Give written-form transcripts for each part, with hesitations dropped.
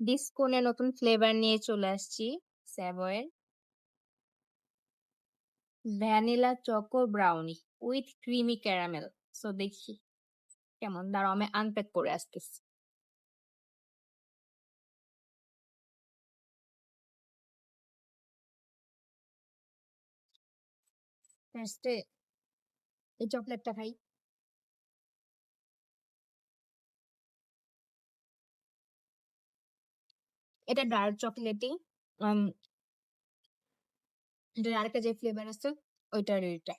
ডিসকোনের নতুন ফ্লেভার নিয়ে চলে আসছি স্যাভয়ের vanilla choco brownie with creamy caramel. So দেখি কেমন, দাঁড়াও আমি আনপ্যাক করে আসতেছি। ফার্স্টে এই চকলেটটা খাই। এটা ডার্ক চকলেটই। এটার আরেকটা যে ফ্লেভার আছে ওইটার এটা।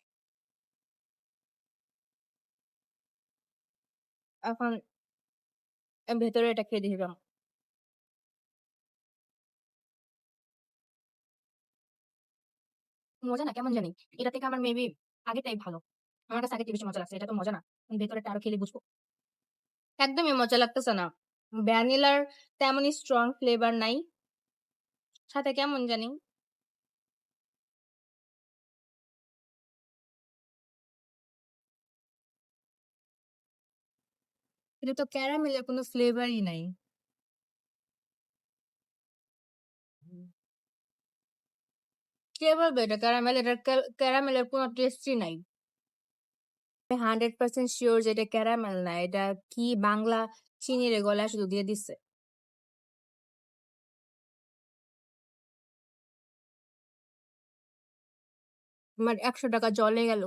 এখন ভেতরে এটা খেয়ে দেখি কেমন। মজা না কেমন জানি, এটা থেকে আমার মেবি আগেরটাই ভালো। আমার কাছে আগেরটা বেশি মজা লাগছে, এটা তো মজা না। ভেতরেটা আরো খেলে বুঝবো। একদমই মজা লাগতেছে না। ভ্যানিলার তেমনই স্ট্রং ফ্লেভার নাই, সাথে কেমন জানি। এটা তো ক্যারামেলের কোনো ফ্লেভারই নাই। কে বলবে এটা ক্যারামেল? এটা ক্যারামেলের কোনো টেস্টই নাই। আমি 100% শিওর যে এটা ক্যারামেল না, এটা কি বাংলা চিনির গলায় শুধু দিয়ে দিচ্ছে। আমার 100 টাকা জলে গেল।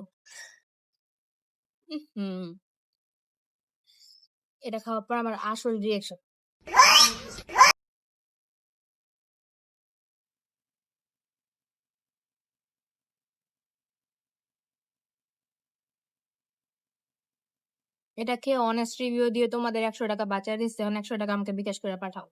হুম, এটা খাওয়ার পর আমার আসল রিয়েকশন। এটা খেয়ে অনেস্ট রিভিউ দিয়ে তোমাদের 100 টাকা বাঁচায় দিচ্ছে, এখন 100 টাকা আমাকে বিকাশ করে পাঠাও।